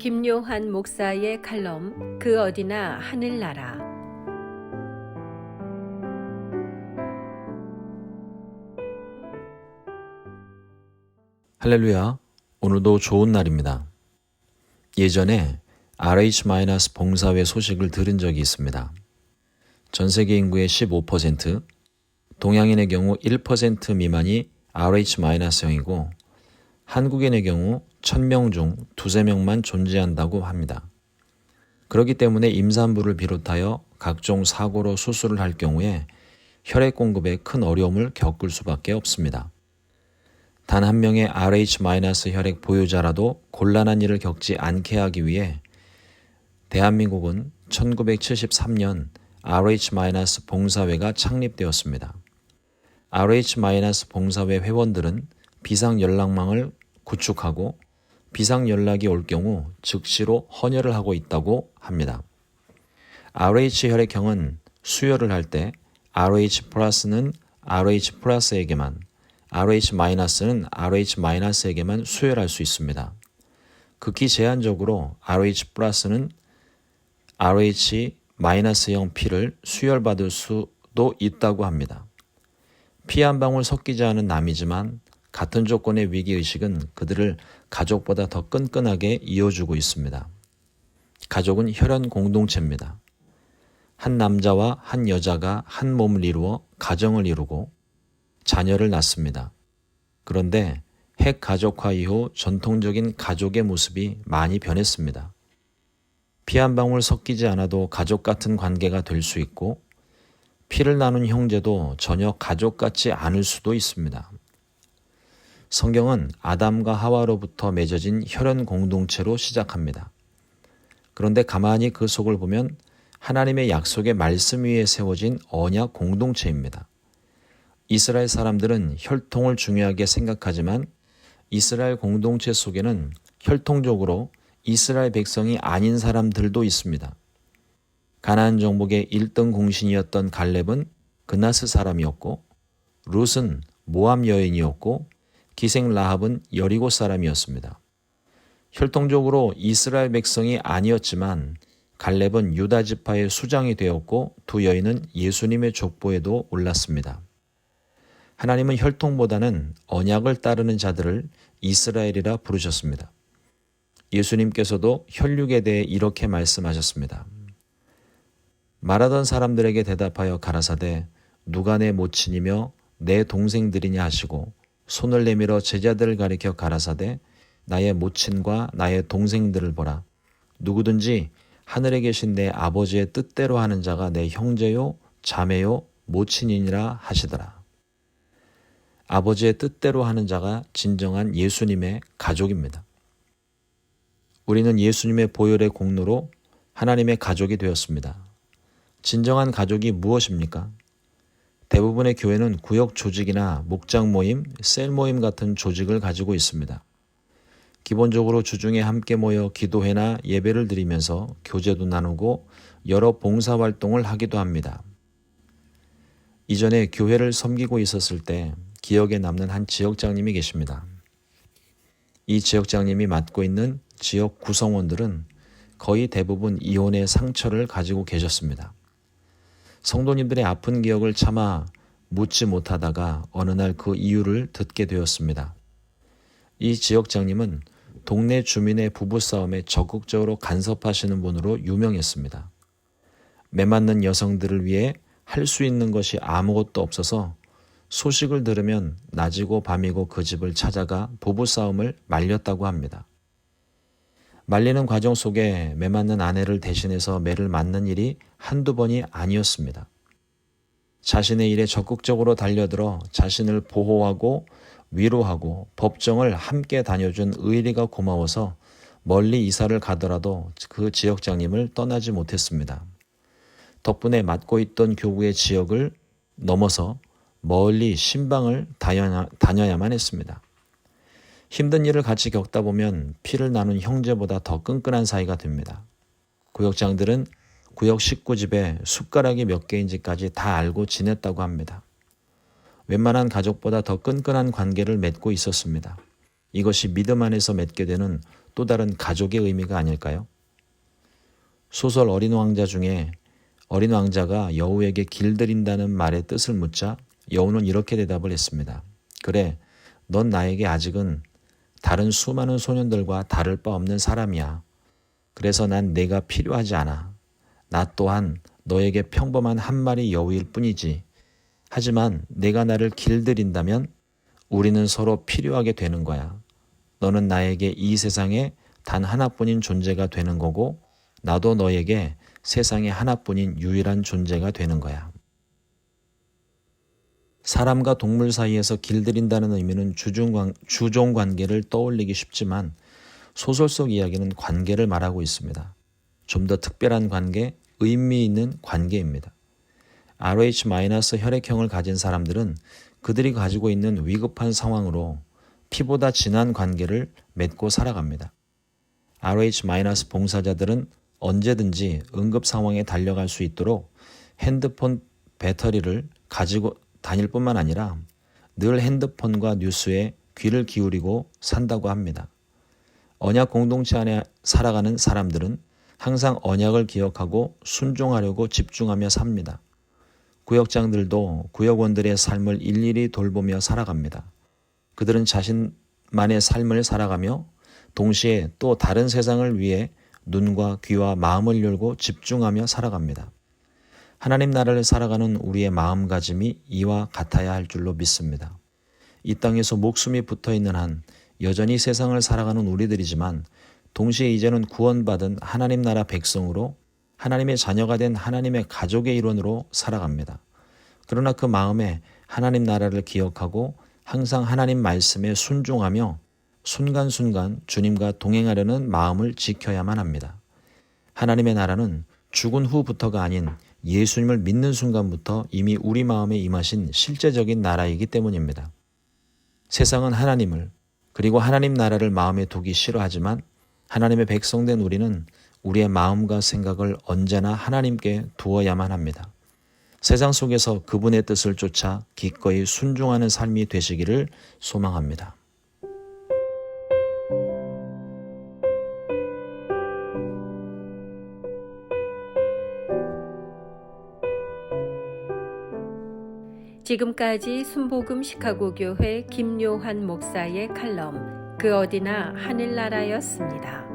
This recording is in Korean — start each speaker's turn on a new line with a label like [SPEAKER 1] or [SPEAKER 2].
[SPEAKER 1] 김요한 목사의 칼럼 그 어디나 하늘나라.
[SPEAKER 2] 할렐루야, 오늘도 좋은 날입니다. 예전에 RH- 봉사회 소식을 들은 적이 있습니다. 전 세계 인구의 15%, 동양인의 경우 1% 미만이 RH-형이고 한국인의 경우 1000명 중 2~3명만 존재한다고 합니다. 그렇기 때문에 임산부를 비롯하여 각종 사고로 수술을 할 경우에 혈액 공급에 큰 어려움을 겪을 수밖에 없습니다. 단 한 명의 RH- 혈액 보유자라도 곤란한 일을 겪지 않게 하기 위해 대한민국은 1973년 RH- 봉사회가 창립되었습니다. RH- 봉사회 회원들은 비상연락망을 구축하고 비상연락이 올 경우 즉시로 헌혈을 하고 있다고 합니다. RH 혈액형은 수혈을 할 때 RH+는 RH+에게만, RH-는 RH-에게만 수혈할 수 있습니다. 극히 제한적으로 RH+는 RH-형 피를 수혈받을 수도 있다고 합니다. 피 한 방울 섞이지 않은 남이지만 같은 조건의 위기의식은 그들을 가족보다 더 끈끈하게 이어주고 있습니다. 가족은 혈연 공동체입니다. 한 남자와 한 여자가 한 몸을 이루어 가정을 이루고 자녀를 낳습니다. 그런데 핵가족화 이후 전통적인 가족의 모습이 많이 변했습니다. 피 한 방울 섞이지 않아도 가족 같은 관계가 될 수 있고 피를 나눈 형제도 전혀 가족 같지 않을 수도 있습니다. 성경은 아담과 하와로부터 맺어진 혈연 공동체로 시작합니다. 그런데 가만히 그 속을 보면 하나님의 약속의 말씀 위에 세워진 언약 공동체입니다. 이스라엘 사람들은 혈통을 중요하게 생각하지만 이스라엘 공동체 속에는 혈통적으로 이스라엘 백성이 아닌 사람들도 있습니다. 가나안 정복의 1등 공신이었던 갈렙은 그나스 사람이었고 룻은 모압 여인이었고 기생 라합은 여리고 사람이었습니다. 혈통적으로 이스라엘 백성이 아니었지만 갈렙은 유다 지파의 수장이 되었고 두 여인은 예수님의 족보에도 올랐습니다. 하나님은 혈통보다는 언약을 따르는 자들을 이스라엘이라 부르셨습니다. 예수님께서도 혈육에 대해 이렇게 말씀하셨습니다. 말하던 사람들에게 대답하여 가라사대 누가 내 모친이며 내 동생들이냐 하시고 손을 내밀어 제자들을 가리켜 가라사대 나의 모친과 나의 동생들을 보라. 누구든지 하늘에 계신 내 아버지의 뜻대로 하는 자가 내 형제요 자매요 모친이니라 하시더라. 아버지의 뜻대로 하는 자가 진정한 예수님의 가족입니다. 우리는 예수님의 보혈의 공로로 하나님의 가족이 되었습니다. 진정한 가족이 무엇입니까? 대부분의 교회는 구역 조직이나 목장 모임, 셀 모임 같은 조직을 가지고 있습니다. 기본적으로 주중에 함께 모여 기도회나 예배를 드리면서 교제도 나누고 여러 봉사활동을 하기도 합니다. 이전에 교회를 섬기고 있었을 때 기억에 남는 한 지역장님이 계십니다. 이 지역장님이 맡고 있는 지역 구성원들은 거의 대부분 이혼의 상처를 가지고 계셨습니다. 성도님들의 아픈 기억을 차마 묻지 못하다가 어느 날 그 이유를 듣게 되었습니다. 이 지역장님은 동네 주민의 부부싸움에 적극적으로 간섭하시는 분으로 유명했습니다. 매맞는 여성들을 위해 할 수 있는 것이 아무것도 없어서 소식을 들으면 낮이고 밤이고 그 집을 찾아가 부부싸움을 말렸다고 합니다. 말리는 과정 속에 매맞는 아내를 대신해서 매를 맞는 일이 한두 번이 아니었습니다. 자신의 일에 적극적으로 달려들어 자신을 보호하고 위로하고 법정을 함께 다녀준 의리가 고마워서 멀리 이사를 가더라도 그 지역장님을 떠나지 못했습니다. 덕분에 맡고 있던 교구의 지역을 넘어서 멀리 신방을 다녀야만 했습니다. 힘든 일을 같이 겪다 보면 피를 나눈 형제보다 더 끈끈한 사이가 됩니다. 구역장들은 구역 식구 집에 숟가락이 몇 개인지까지 다 알고 지냈다고 합니다. 웬만한 가족보다 더 끈끈한 관계를 맺고 있었습니다. 이것이 믿음 안에서 맺게 되는 또 다른 가족의 의미가 아닐까요? 소설 어린 왕자 중에 어린 왕자가 여우에게 길들인다는 말의 뜻을 묻자 여우는 이렇게 대답을 했습니다. 그래, 넌 나에게 아직은 다른 수많은 소년들과 다를 바 없는 사람이야. 그래서 난 내가 필요하지 않아. 나 또한 너에게 평범한 한 마리 여우일 뿐이지. 하지만 내가 나를 길들인다면 우리는 서로 필요하게 되는 거야. 너는 나에게 이 세상에 단 하나뿐인 존재가 되는 거고 나도 너에게 세상에 하나뿐인 유일한 존재가 되는 거야. 사람과 동물 사이에서 길들인다는 의미는 주종 관계를 떠올리기 쉽지만 소설 속 이야기는 관계를 말하고 있습니다. 좀 더 특별한 관계, 의미 있는 관계입니다. RH- 혈액형을 가진 사람들은 그들이 가지고 있는 위급한 상황으로 피보다 진한 관계를 맺고 살아갑니다. RH- 봉사자들은 언제든지 응급 상황에 달려갈 수 있도록 핸드폰 배터리를 가지고 다닐 뿐만 아니라 늘 핸드폰과 뉴스에 귀를 기울이고 산다고 합니다. 언약 공동체 안에 살아가는 사람들은 항상 언약을 기억하고 순종하려고 집중하며 삽니다. 구역장들도 구역원들의 삶을 일일이 돌보며 살아갑니다. 그들은 자신만의 삶을 살아가며 동시에 또 다른 세상을 위해 눈과 귀와 마음을 열고 집중하며 살아갑니다. 하나님 나라를 살아가는 우리의 마음가짐이 이와 같아야 할 줄로 믿습니다. 이 땅에서 목숨이 붙어있는 한 여전히 세상을 살아가는 우리들이지만 동시에 이제는 구원받은 하나님 나라 백성으로 하나님의 자녀가 된 하나님의 가족의 일원으로 살아갑니다. 그러나 그 마음에 하나님 나라를 기억하고 항상 하나님 말씀에 순종하며 순간순간 주님과 동행하려는 마음을 지켜야만 합니다. 하나님의 나라는 죽은 후부터가 아닌 예수님을 믿는 순간부터 이미 우리 마음에 임하신 실제적인 나라이기 때문입니다. 세상은 하나님을 그리고 하나님 나라를 마음에 두기 싫어하지만 하나님의 백성된 우리는 우리의 마음과 생각을 언제나 하나님께 두어야만 합니다. 세상 속에서 그분의 뜻을 쫓아 기꺼이 순종하는 삶이 되시기를 소망합니다.
[SPEAKER 1] 지금까지 순복음 시카고 교회 김요한 목사의 칼럼 그 어디나 하늘나라였습니다.